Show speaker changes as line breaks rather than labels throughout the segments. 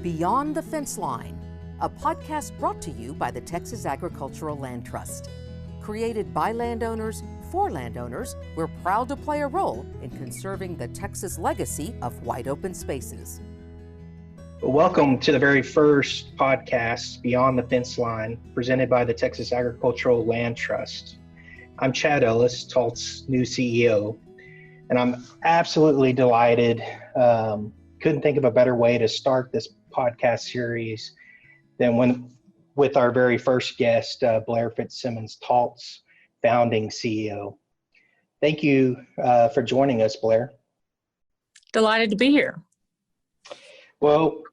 Beyond the Fence Line, a podcast brought to you by the Texas Agricultural Land Trust. Created by landowners for landowners, we're proud to play a role in conserving the Texas legacy of wide open spaces.
Welcome to the very first podcast, Beyond the Fence Line, presented by the Texas Agricultural Land Trust. I'm Chad Ellis, TALT's new CEO, and I'm absolutely delighted. Couldn't think of a better way to start this podcast series than with our very first guest, Blair Fitzsimons, TALT's founding CEO. Thank you for joining us, Blair.
Delighted to be here.
Well,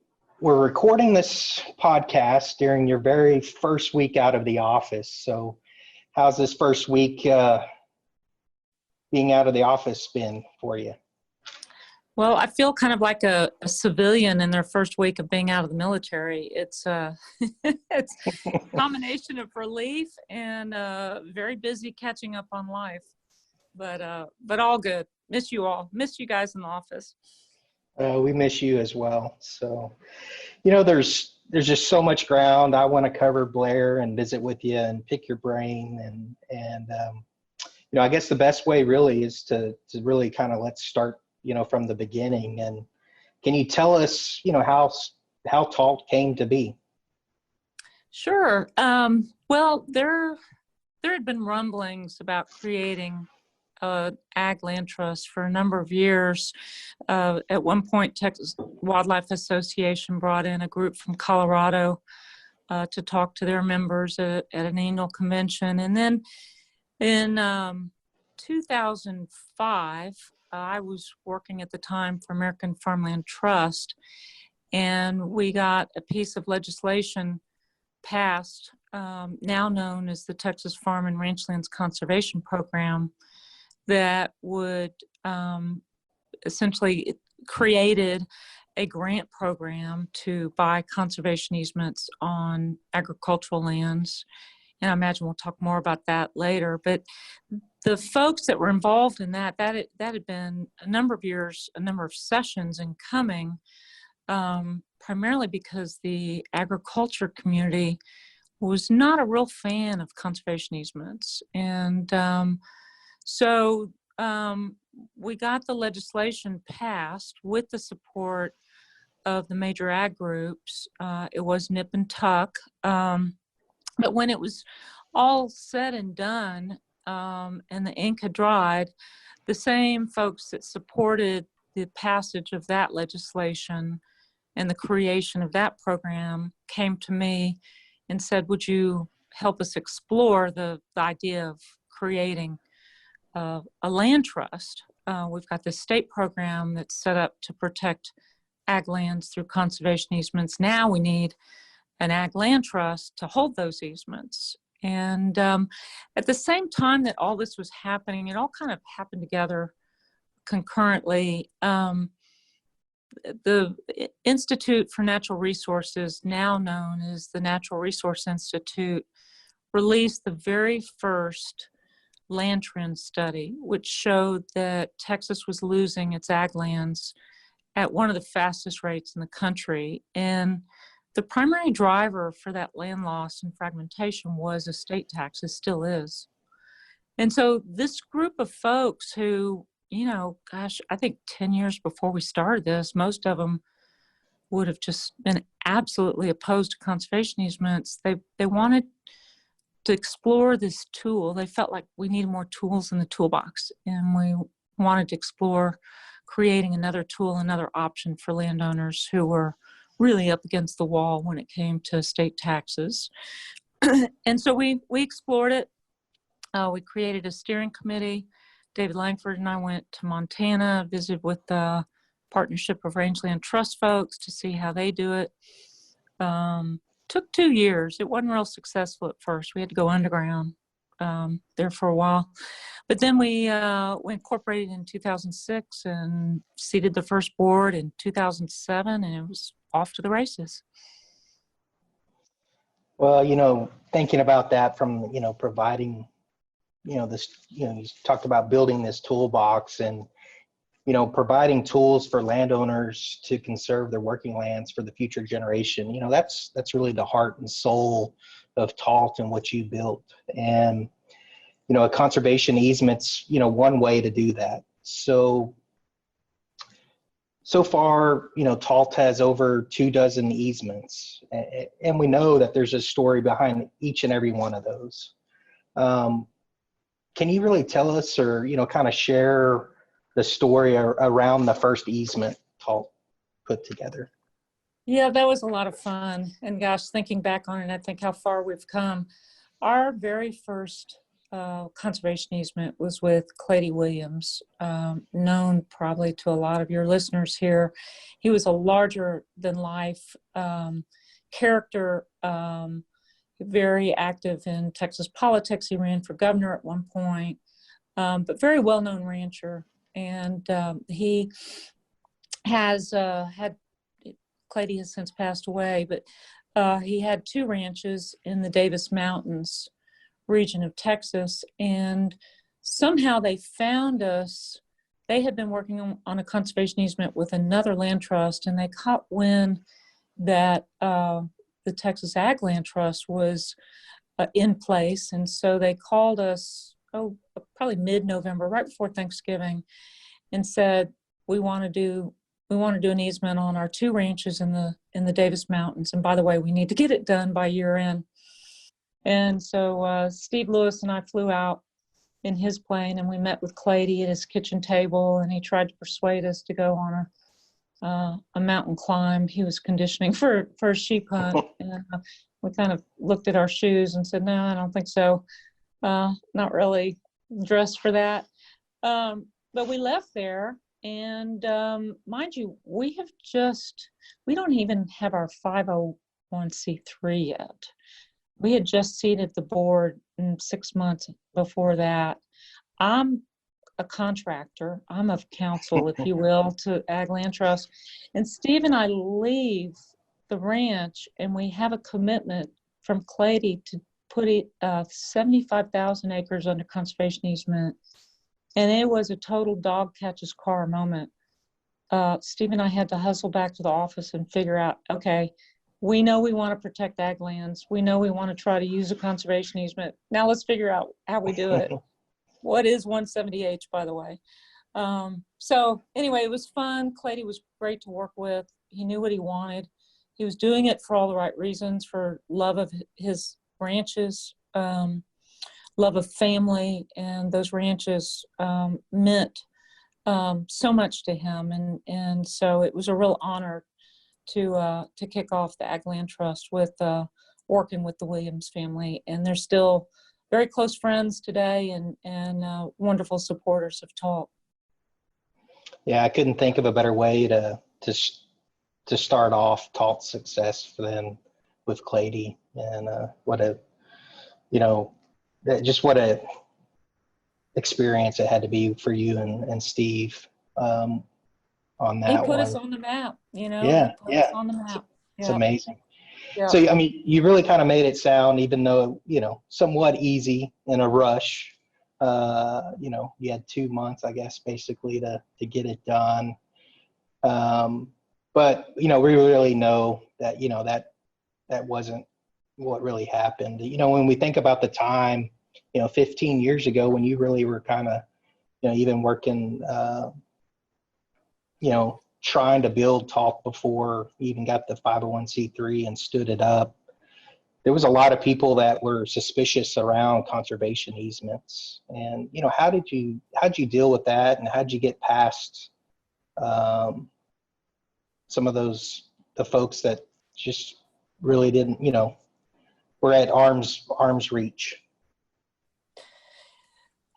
we're recording this podcast during your very first week out of the office. So how's this first week being out of the office been for you?
Well, I feel kind of like a civilian in their first week of being out of the military. It's it's a combination of relief and very busy catching up on life, but all good. Miss you all. Miss you guys in the office.
We miss you as well. So, there's just so much ground I want to cover, Blair, and visit with you and pick your brain. And I guess the best way really is to really kind of let's start, from the beginning. And can you tell us, how TALT came to be?
Sure. Well, there had been rumblings about creating ag land trust for a number of years. At one point, Texas Wildlife Association brought in a group from Colorado to talk to their members at an annual convention. And then in 2005, I was working at the time for American Farmland Trust, and we got a piece of legislation passed, now known as the Texas Farm and Ranchlands Conservation Program, that would essentially created a grant program to buy conservation easements on agricultural lands. And I imagine we'll talk more about that later. But the folks that were involved in that had been a number of years, a number of sessions in coming, primarily because the agriculture community was not a real fan of conservation easements. And so we got the legislation passed with the support of the major ag groups. It was nip and tuck. But when it was all said and done and the ink had dried, the same folks that supported the passage of that legislation and the creation of that program came to me and said, would you help us explore the idea of creating a land trust? We've got this state program that's set up to protect ag lands through conservation easements. Now we need an ag land trust to hold those easements. And at the same time that all this was happening, it all kind of happened together concurrently. The Institute for Natural Resources, now known as the Natural Resource Institute, released the very first land trend study, which showed that Texas was losing its ag lands at one of the fastest rates in the country. And the primary driver for that land loss and fragmentation was estate taxes, still is. And so this group of folks who, I think 10 years before we started this, most of them would have just been absolutely opposed to conservation easements. They wanted to explore this tool. They felt like we needed more tools in the toolbox, and we wanted to explore creating another tool, another option for landowners who were really up against the wall when it came to state taxes. And so we explored it. We created a steering committee. David Langford and I went to Montana, visited with the Partnership of Rangeland Trust folks to see how they do it. Took 2 years. It wasn't real successful at first. We had to go underground there for a while. But then we incorporated in 2006 and seated the first board in 2007, and it was off to the races.
Well, thinking about that from, providing, this, you talked about building this toolbox, and providing tools for landowners to conserve their working lands for the future generation. That's really the heart and soul of TALT and what you built. And, a conservation easement's, one way to do that. So far, TALT has over 24 easements, and we know that there's a story behind each and every one of those. Can you really tell us, or, kind of share the story around the first easement TALT put together?
Yeah, that was a lot of fun. And gosh, thinking back on it, I think how far we've come. Our very first conservation easement was with Clady Williams, known probably to a lot of your listeners here. He was a larger than life character, very active in Texas politics. He ran for governor at one point, but very well-known rancher. And he has had, Clady has since passed away, but he had 2 ranches in the Davis Mountains region of Texas, and somehow they found us. They had been working on a conservation easement with another land trust, and they caught wind that the Texas Ag Land Trust was in place, and so they called us, probably mid-November, right before Thanksgiving, and said, we want to do an easement on our 2 ranches in the Davis Mountains, and by the way, we need to get it done by year end. And so Steve Lewis and I flew out in his plane, and we met with Clady at his kitchen table, and he tried to persuade us to go on a mountain climb. He was conditioning for a sheep hunt, and we kind of looked at our shoes and said, no, I don't think so. Not really dressed for that. But we left there, and mind you, we don't even have our 501c3 yet. We had just seated the board 6 months before that. I'm a contractor. I'm of counsel, if you will, to Ag Land Trust. And Steve and I leave the ranch, and we have a commitment from Clady to put 75,000 acres under conservation easement. And it was a total dog catches car moment. Steve and I had to hustle back to the office and figure out, okay, we know we want to protect ag lands. We know we want to try to use a conservation easement. Now let's figure out how we do it. What is 170H, by the way? So anyway, it was fun. Clady was great to work with. He knew what he wanted. He was doing it for all the right reasons, for love of his ranches, love of family, and those ranches meant so much to him. And so it was a real honor to kick off the Ag Land Trust with working with the Williams family, and they're still very close friends today, and wonderful supporters of TALT.
Yeah, I couldn't think of a better way to start off TALT's success for them with Clady, and what a experience it had to be for you and Steve. On that
he put us on the map,
Yeah,
he put us on the map.
It's amazing.
Yeah.
So, I mean, you really kind of made it sound, even though, somewhat easy in a rush, you had 2 months, I guess, basically to get it done. But, we really know that, that wasn't what really happened. When we think about the time, 15 years ago, when you really were kind of, even working, trying to build TALT before we even got the 501c3 and stood it up, there was a lot of people that were suspicious around conservation easements. And, how'd you deal with that? And how'd you get past some of the folks that just really didn't, were at arm's reach?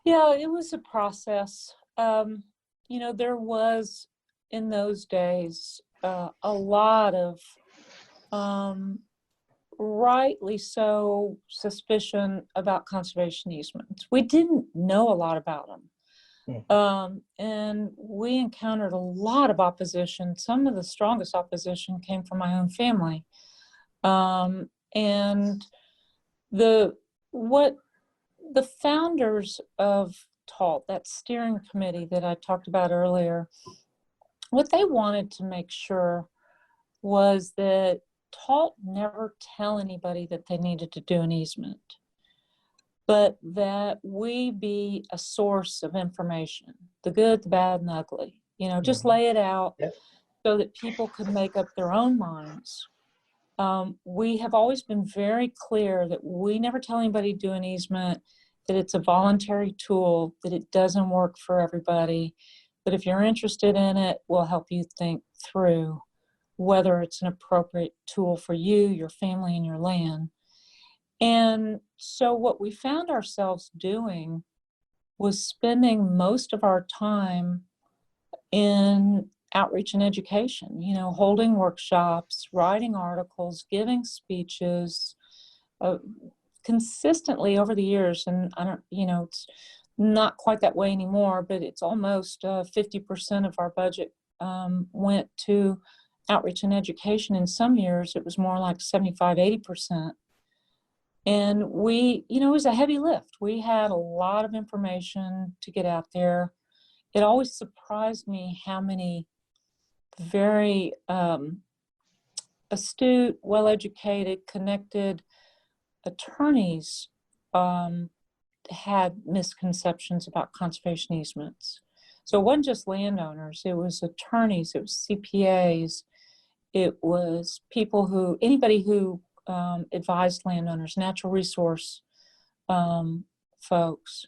Yeah, it was a process. There was, in those days, a lot of rightly so suspicion about conservation easements. We didn't know a lot about them. And we encountered a lot of opposition. Some of the strongest opposition came from my own family. And the founders of TALT, that steering committee that I talked about earlier, what they wanted to make sure was that TALT never tell anybody that they needed to do an easement, but that we be a source of information, the good, the bad, and the ugly. Just lay it out so that people could make up their own minds. We have always been very clear that we never tell anybody to do an easement, that it's a voluntary tool, that it doesn't work for everybody. But if you're interested in it, we'll help you think through whether it's an appropriate tool for you, your family, and your land. And so what we found ourselves doing was spending most of our time in outreach and education, holding workshops, writing articles, giving speeches, consistently over the years. And I don't, it's not quite that way anymore, but it's almost 50% of our budget went to outreach and education. In some years, it was more like 75, 80%. And it was a heavy lift. We had a lot of information to get out there. It always surprised me how many very astute, well-educated, connected attorneys had misconceptions about conservation easements. So it wasn't just landowners, it was attorneys, it was CPAs, it was anybody who advised landowners, natural resource folks.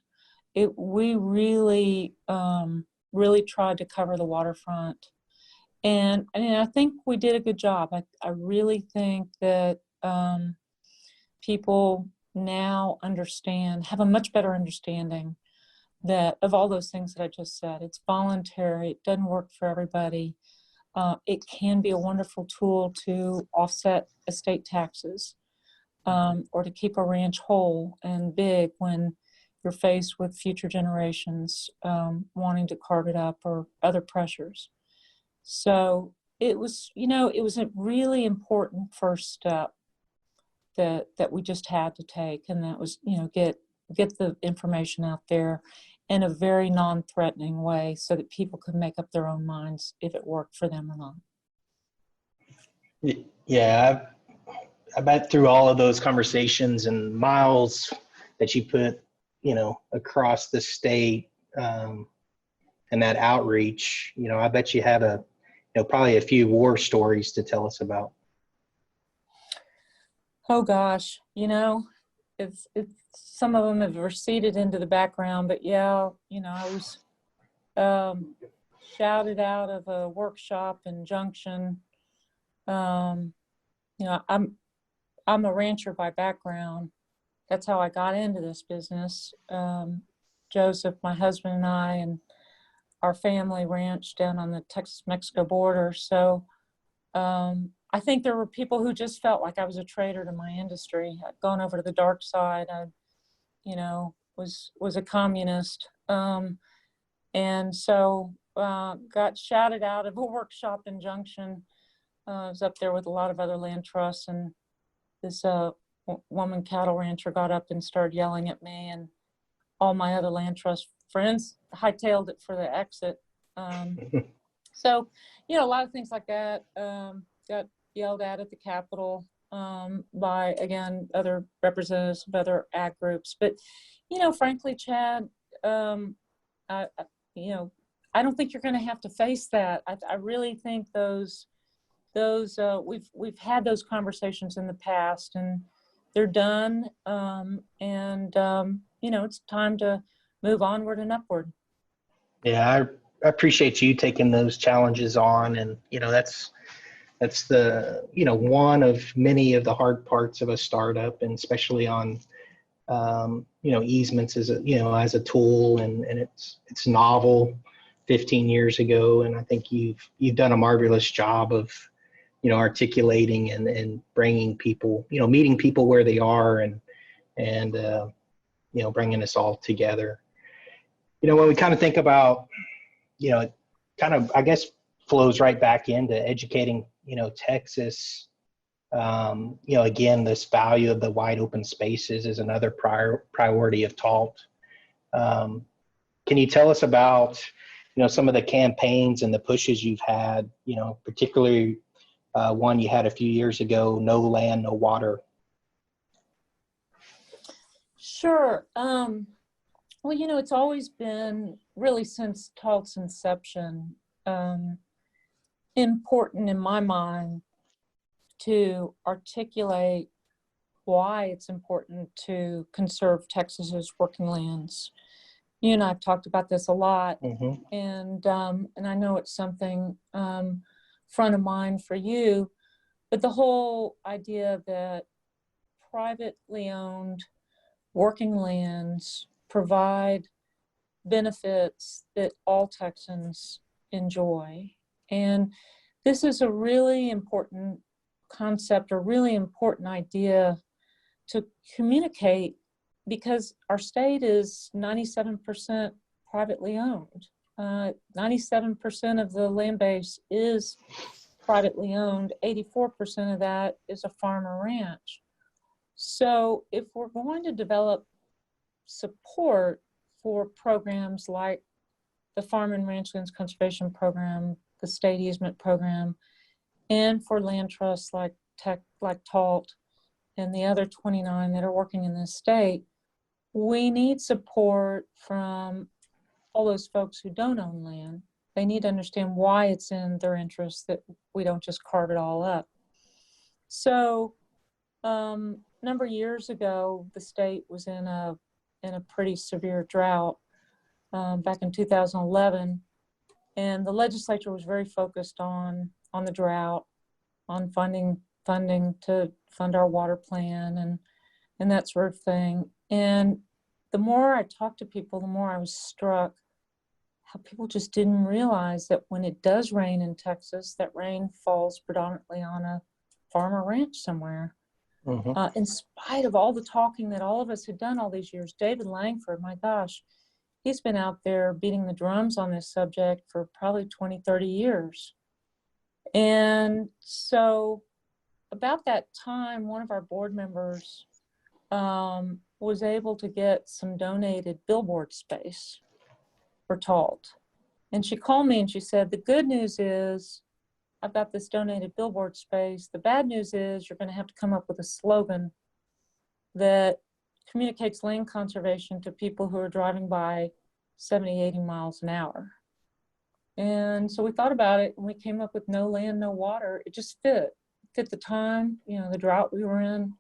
We really tried to cover the waterfront. And I think we did a good job. I really think that people now have a much better understanding of all those things that I just said. It's voluntary, it doesn't work for everybody. It can be a wonderful tool to offset estate taxes or to keep a ranch whole and big when you're faced with future generations wanting to carve it up or other pressures. So it was a really important first step that we just had to take, and that was, get the information out there in a very non-threatening way so that people could make up their own minds if it worked for them or not.
Yeah, I bet through all of those conversations and miles that you put, across the state and that outreach, I bet you had probably a few war stories to tell us about.
Oh gosh, it's some of them have receded into the background, but I was shouted out of a workshop in Junction. I'm a rancher by background. That's how I got into this business. Joseph, my husband, and I, and our family ranched down on the Texas-Mexico border. So I think there were people who just felt like I was a traitor to my industry. I'd gone over to the dark side. I, was a communist. And so got shouted out of a workshop in Junction. I was up there with a lot of other land trusts, and this woman cattle rancher got up and started yelling at me, and all my other land trust friends hightailed it for the exit. So, a lot of things like that got yelled at the Capitol by, again, other representatives of other ag groups. But, frankly, Chad, I don't think you're going to have to face that. I really think we've had those conversations in the past, and they're done. It's time to move onward and upward.
Yeah, I appreciate you taking those challenges on, and that's the one of many of the hard parts of a startup, and especially on easements as a tool, and it's novel 15 years ago, and I think you've done a marvelous job of articulating and bringing people, meeting people where they are, and bringing us all together. When we kind of think about, it kind of, I guess, flows right back into educating, Texas. Again, this value of the wide open spaces is another priority of TALT. Can you tell us about, some of the campaigns and the pushes you've had, particularly one you had a few years ago, No Land, No Water?
Sure. Well, it's always been, really since TALT's inception, important in my mind to articulate why it's important to conserve Texas's working lands. You and I have talked about this a lot, and I know it's something front of mind for you, but the whole idea that privately owned working lands provide benefits that all Texans enjoy. And this is a really important concept, a really important idea to communicate, because our state is 97% privately owned. 97% of the land base is privately owned. 84% of that is a farm or ranch. So if we're going to develop support for programs like the Farm and Ranch Lands Conservation Program, the State Easement Program, and for land trusts like TALT and the other 29 that are working in this state, we need support from all those folks who don't own land. They need to understand why it's in their interest that we don't just carve it all up. So a number of years ago, the state was in a pretty severe drought back in 2011, and the legislature was very focused on the drought, on funding to fund our water plan and that sort of thing. And the more I talked to people, the more I was struck how people just didn't realize that when it does rain in Texas, that rain falls predominantly on a farm or ranch somewhere. In spite of all the talking that all of us had done all these years. David Langford, my gosh, he's been out there beating the drums on this subject for probably 20, 30 years. And so about that time, one of our board members was able to get some donated billboard space for TALT. And she called me and she said, the good news is I've got this donated billboard space. The bad news is you're going to have to come up with a slogan that communicates land conservation to people who are driving by 70, 80 miles an hour. And so we thought about it and we came up with No Land, No Water. It just fit the time, the drought we were in.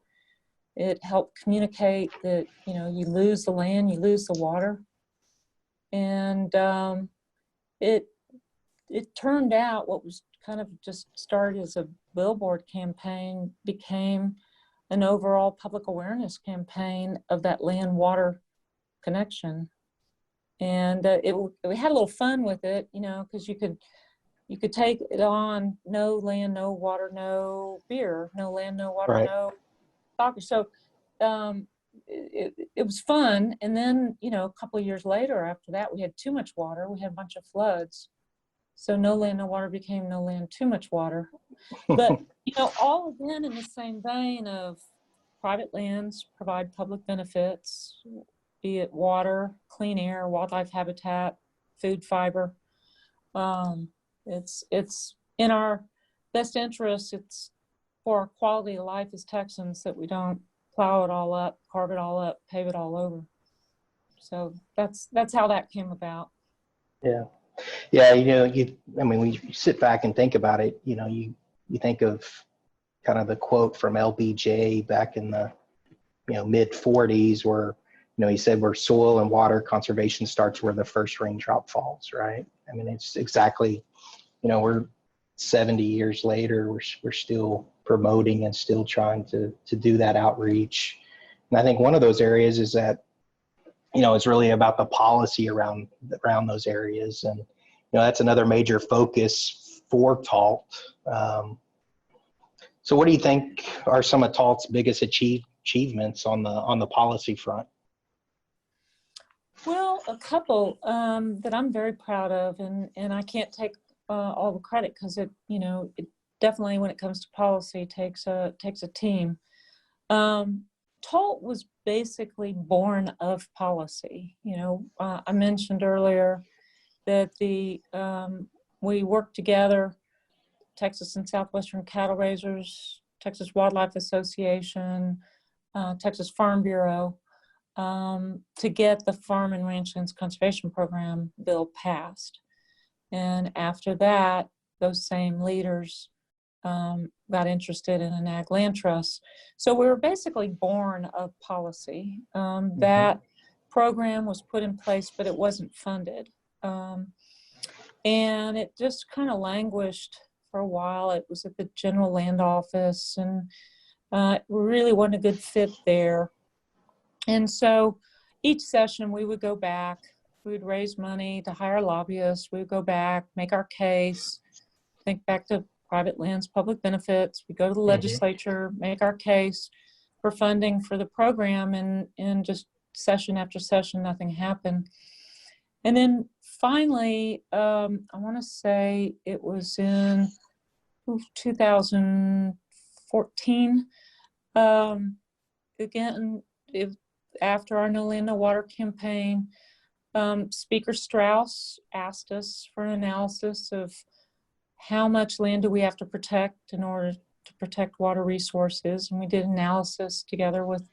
It helped communicate that, you lose the land, you lose the water. And it turned out what was kind of just started as a billboard campaign became an overall public awareness campaign of that land-water connection. And we had a little fun with it, because you could take it on no land, no water, no beer, no land, no water, no soccer. So it was fun. And then, a couple of years later after that, we had too much water. We had a bunch of floods. So No Land, No Water became No Land, Too Much Water. But, all again in the same vein of private lands provide public benefits, be it water, clean air, wildlife habitat, food fiber. It's in our best interest. It's for our quality of life as Texans that we don't plow it all up, carve it all up, pave it all over. So that's how that came about.
Yeah. Yeah, when you sit back and think about it, you think of kind of the quote from LBJ back in the, mid 40s where, he said where soil and water conservation starts where the first raindrop falls, right? I mean, it's exactly, we're 70 years later, we're still promoting and still trying to do that outreach. And I think one of those areas is that, it's really about the policy around those areas. And, that's another major focus for TALT. So what do you think are some of TALT's biggest achievements on the policy front?
Well, a couple that I'm very proud of, and I can't take all the credit because it definitely when it comes to policy takes a team. TALT was basically born of policy. I mentioned earlier that we worked together, Texas and Southwestern Cattle Raisers, Texas Wildlife Association, Texas Farm Bureau, to get the Farm and Ranchlands Conservation Program bill passed. And after that, those same leaders got interested in an ag land trust. So we were basically born of policy. That program was put in place, but it wasn't funded. And it just kind of languished for a while. It was at the General Land Office, and it really wasn't a good fit there. And so each session we would go back, we would raise money to hire lobbyists, we would go back, make our case, think back to private lands, public benefits, we go to the legislature, make our case for funding for the program, and just session after session, nothing happened. And then finally, I want to say it was in 2014, again, after our No Land, No Water campaign, Speaker Strauss asked us for an analysis of how much land do we have to protect in order to protect water resources. And we did analysis together with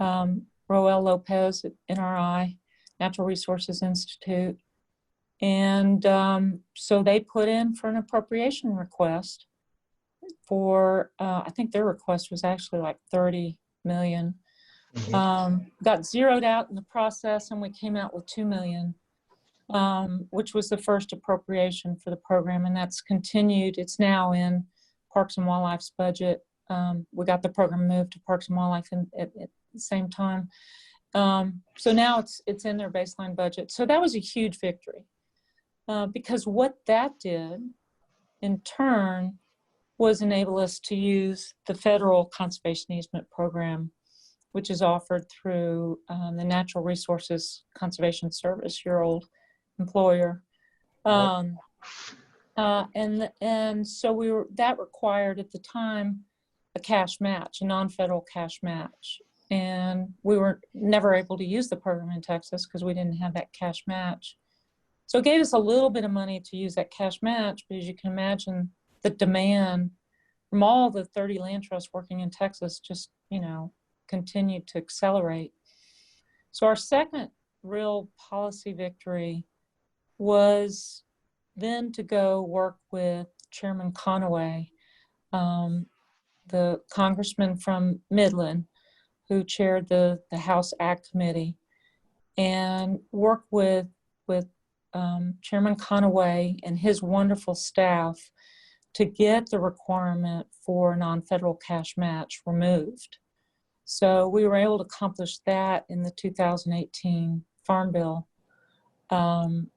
Roel Lopez at NRI, Natural Resources Institute. And so they put in for an appropriation request for, I think their request was actually like 30 million. Got zeroed out in the process, and we came out with 2 million, which was the first appropriation for the program, and that's continued. It's now in Parks and Wildlife's budget. We got the program moved to Parks and Wildlife at the same time. So now it's in their baseline budget. So that was a huge victory, because what that did in turn was enable us to use the federal conservation easement program, which is offered through the Natural Resources Conservation Service, your old employer. And so that required at the time a cash match, a non-federal cash match. And we were never able to use the program in Texas because we didn't have that cash match. So it gave us a little bit of money to use that cash match, but as you can imagine, the demand from all the 30 land trusts working in Texas just, continued to accelerate. So our second real policy victory was then to go work with Chairman Conaway, the congressman from Midland, who chaired the House Ag Committee, and work with Chairman Conaway and his wonderful staff to get the requirement for non-federal cash match removed. So we were able to accomplish that in the 2018 Farm Bill. That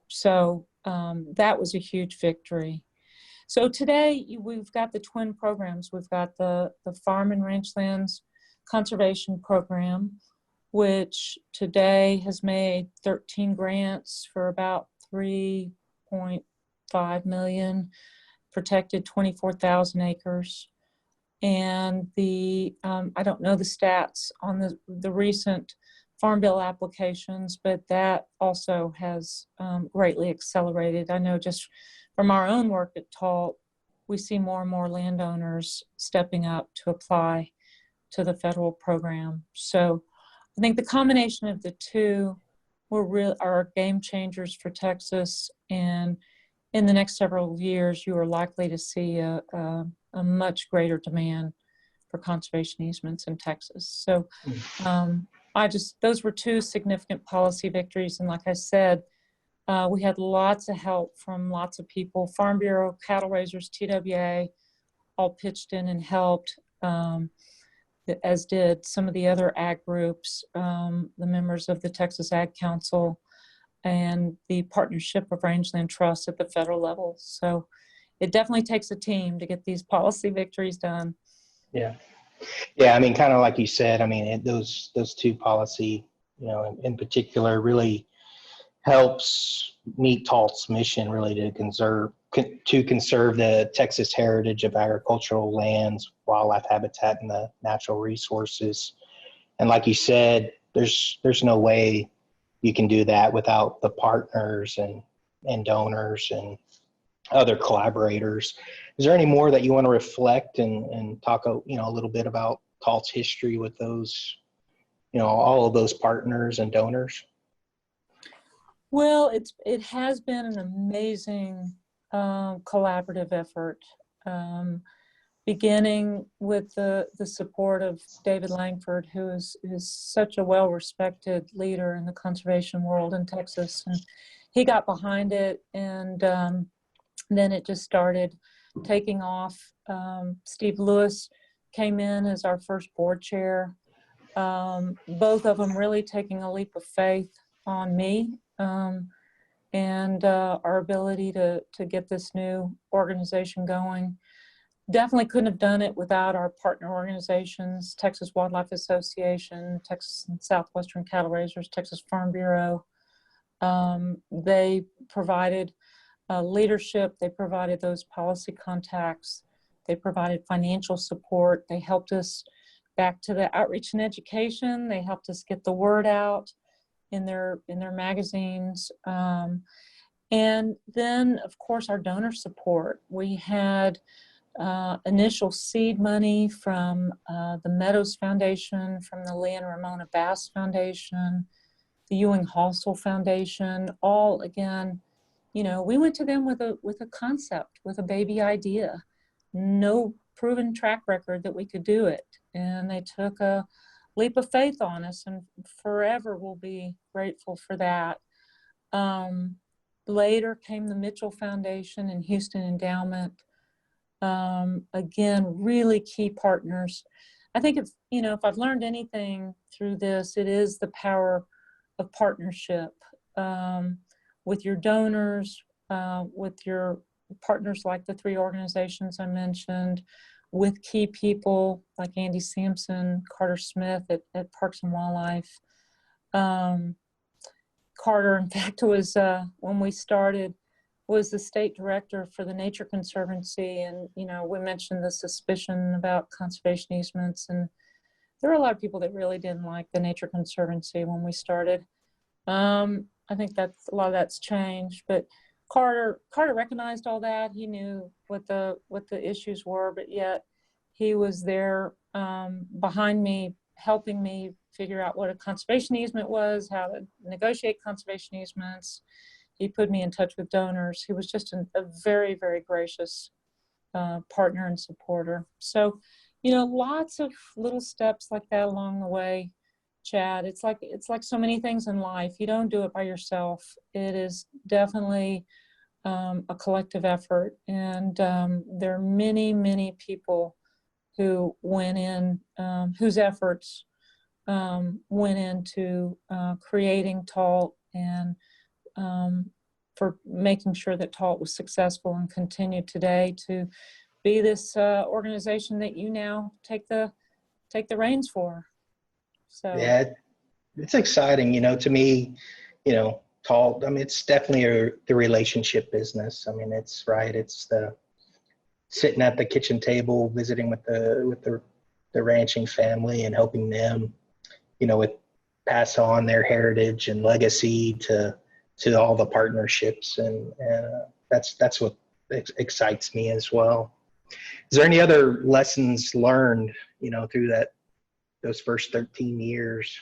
was a huge victory. So today we've got the twin programs. We've got the Farm and Ranchlands Conservation Program, which today has made 13 grants for about 3.5 million, protected 24,000 acres. And I don't know the stats on the recent Farm Bill applications, but that also has greatly accelerated. I know just from our own work at TALT, we see more and more landowners stepping up to apply to the federal program. So I think the combination of the two are game changers for Texas, and in the next several years, you are likely to see a much greater demand for conservation easements in Texas. So those were two significant policy victories. And like I said, we had lots of help from lots of people. Farm Bureau, cattle raisers, TWA, all pitched in and helped, as did some of the other ag groups, the members of the Texas Ag Council, and the Partnership of Rangeland Trusts at the federal level. So it definitely takes a team to get these policy victories done.
Yeah. I mean, kind of like you said, I mean, those two policy, in particular, really helps meet TALT's mission, really to conserve the Texas heritage of agricultural lands, wildlife habitat, and the natural resources. And like you said, there's no way you can do that without the partners and donors and other collaborators. Is there any more that you want to reflect and talk a little bit about TALT's history with those, all of those partners and donors?
Well, it has been an amazing collaborative effort, beginning with the support of David Langford, who is such a well-respected leader in the conservation world in Texas. And he got behind it, and then it just started taking off. Steve Lewis came in as our first board chair. Both of them really taking a leap of faith on me and our ability to get this new organization going. Definitely couldn't have done it without our partner organizations, Texas Wildlife Association, Texas and Southwestern Cattle Raisers, Texas Farm Bureau. They provided leadership, they provided those policy contacts, they provided financial support, they helped us back to the outreach and education, they helped us get the word out in their magazines. And then, of course, our donor support. We had initial seed money from the Meadows Foundation, from the Lee and Ramona Bass Foundation, the Ewing Halsell Foundation, all again, we went to them with a concept, with a baby idea, no proven track record that we could do it. And they took a leap of faith on us, and forever we'll be grateful for that. Later came the Mitchell Foundation and Houston Endowment. Again, really key partners. I think if I've learned anything through this, it is the power of partnership with your donors, with your partners like the three organizations I mentioned, with key people like Andy Sampson, Carter Smith at Parks and Wildlife. Carter, in fact, was, when we started, was the state director for the Nature Conservancy. And, we mentioned the suspicion about conservation easements. And there were a lot of people that really didn't like the Nature Conservancy when we started. I think a lot of that's changed. But Carter recognized all that. He knew what the issues were, but yet he was there behind me, helping me figure out what a conservation easement was, how to negotiate conservation easements. He put me in touch with donors. He was just a very, very gracious partner and supporter. So, lots of little steps like that along the way, Chad. It's like so many things in life. You don't do it by yourself. It is definitely a collective effort. And there are many, many people who went in, whose efforts went into creating TALT and for making sure that TALT was successful and continued today to be this organization that you now take the reins for. So
yeah, it's exciting, to me, TALT. I mean, it's definitely the relationship business. I mean, it's the sitting at the kitchen table, visiting with the ranching family and helping them, with pass on their heritage and legacy to all the partnerships. And that's what excites me as well. Is there any other lessons learned, through those first 13 years?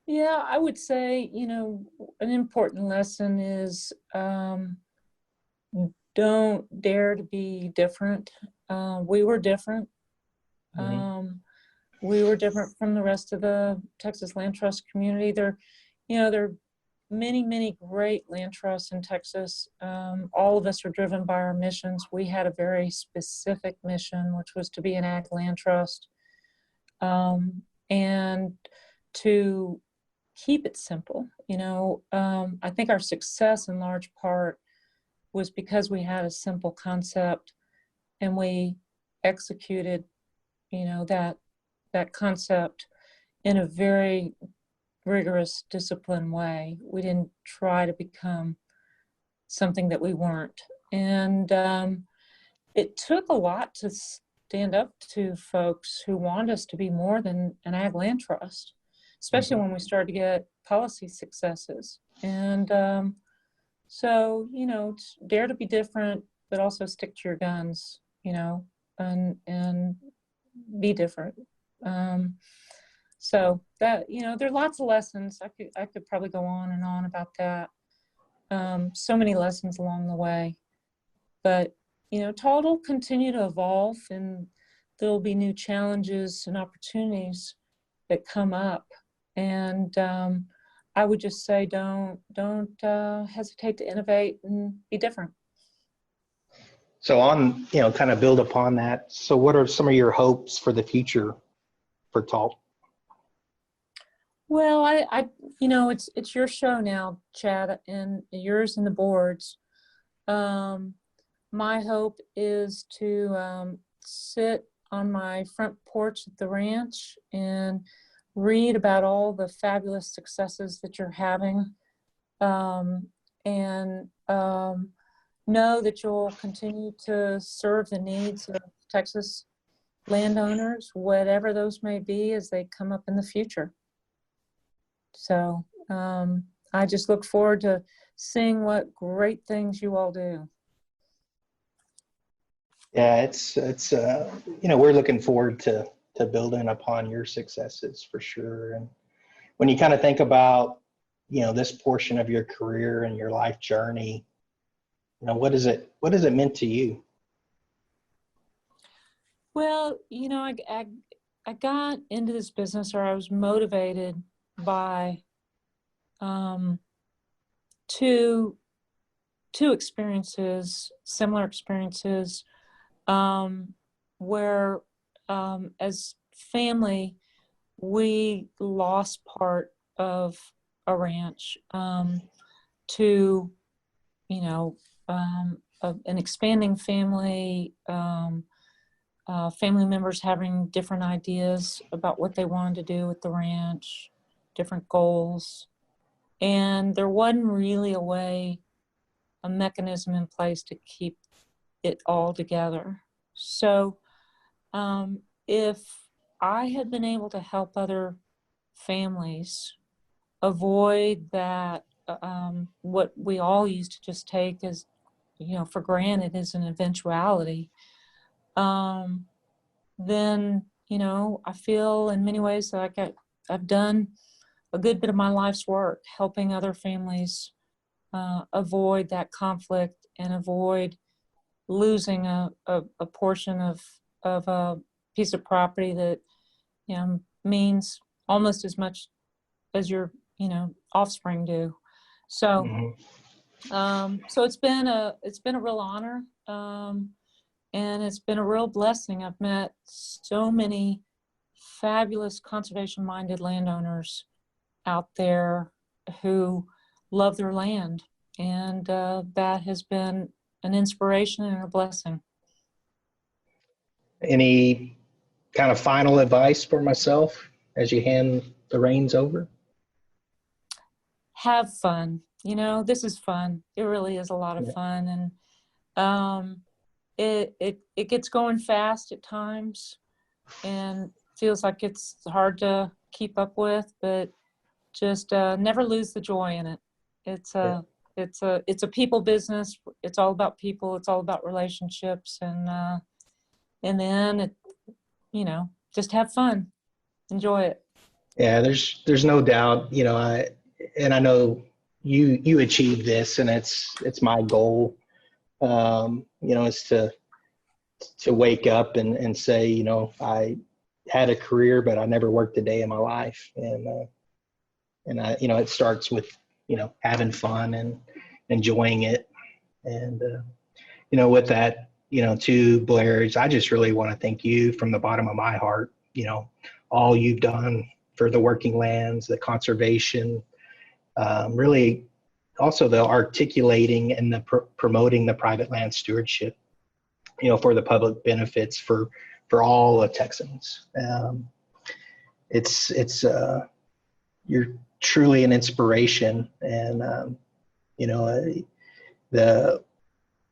Yeah, I would say, an important lesson is don't dare to be different. We were different.
Mm-hmm.
We were different from the rest of the Texas Land Trust community. There are many, many great land trusts in Texas. All of us are driven by our missions. We had a very specific mission, which was to be an ag land trust, and to keep it simple. I think our success in large part was because we had a simple concept and we executed, that concept in a very rigorous, disciplined way. We didn't try to become something that we weren't. And it took a lot stand up to folks who want us to be more than an ag land trust, especially when we start to get policy successes. And so, it's dare to be different, but also stick to your guns, and be different. So that, there are lots of lessons. I could probably go on and on about that. So many lessons along the way, but TALT will continue to evolve, and there'll be new challenges and opportunities that come up. And I would just say, don't hesitate to innovate and be different.
So on, kind of build upon that. So what are some of your hopes for the future for TALT?
Well, it's your show now, Chad, and yours and the board's. My hope is to sit on my front porch at the ranch and read about all the fabulous successes that you're having, and know that you'll continue to serve the needs of Texas landowners, whatever those may be, as they come up in the future. So I just look forward to seeing what great things you all do.
Yeah, it's we're looking forward to building upon your successes for sure. And when you kind of think about, this portion of your career and your life journey, what is it meant to you?
Well, I got into this business, or I was motivated by two experiences, similar experiences, where as family we lost part of a ranch to an expanding family, family members having different ideas about what they wanted to do with the ranch, different goals, and there wasn't really a mechanism in place to keep it all together. So if I had been able to help other families avoid that, what we all used to just take as, for granted as an eventuality, then, I feel in many ways like I've done a good bit of my life's work helping other families avoid that conflict and avoid losing a portion of a piece of property that means almost as much as your offspring do. So so it's been a real honor, and it's been a real blessing. I've met so many fabulous conservation-minded landowners out there who love their land, and that has been an inspiration and a blessing.
Any kind of final advice for myself as you hand the reins over?
Have fun. This is fun. It really is a lot of fun, and it gets going fast at times, and feels like it's hard to keep up with, but just never lose the joy in it. It's a people business. It's all about people. It's all about relationships, and in the end, just have fun, enjoy it. Yeah,
there's no doubt. I know you achieved this, and it's my goal. Is to wake up and say, I had a career, but I never worked a day in my life, and I, it starts with having fun and enjoying it, and with that, to Blair, I just really want to thank you from the bottom of my heart. All you've done for the working lands, the conservation, really also the articulating and the promoting the private land stewardship, for the public benefits for all of Texans. You're truly an inspiration, and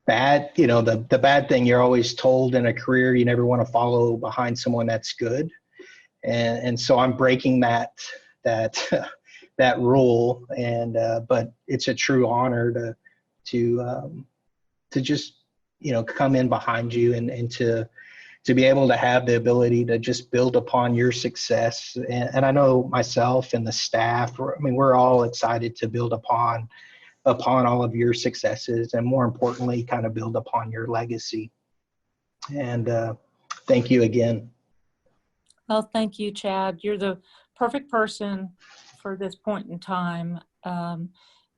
bad, the bad thing you're always told in a career, you never want to follow behind someone that's good. And so I'm breaking that that rule. And but it's a true honor to just come in behind you and to be able to have the ability to just build upon your success. And I know myself and the staff, we're all excited to build upon all of your successes, and more importantly, kind of build upon your legacy. And thank you again.
Well, thank you, Chad. You're the perfect person for this point in time.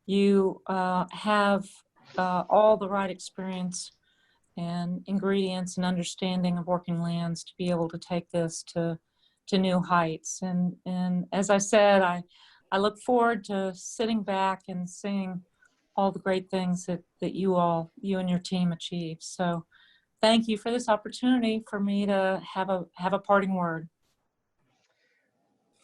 You have all the right experience and ingredients and understanding of working lands to be able to take this to new heights. And as I said, I look forward to sitting back and seeing all the great things that you and your team achieve. So thank you for this opportunity for me to have a parting word.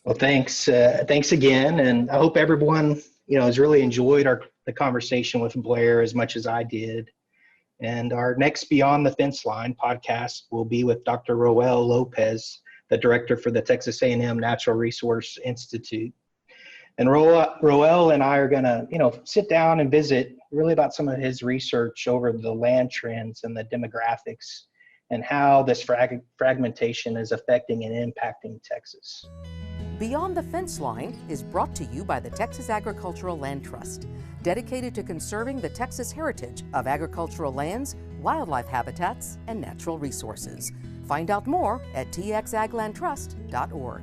Well, thanks again. And I hope everyone, has really enjoyed the conversation with Blair as much as I did. And our next Beyond the Fence Line podcast will be with Dr. Roel Lopez, the director for the Texas A&M Natural Resource Institute. And Roel and I are going to, sit down and visit really about some of his research over the land trends and the demographics and how this fragmentation is affecting and impacting Texas.
Beyond the Fence Line is brought to you by the Texas Agricultural Land Trust, dedicated to conserving the Texas heritage of agricultural lands, wildlife habitats, and natural resources. Find out more at txaglandtrust.org.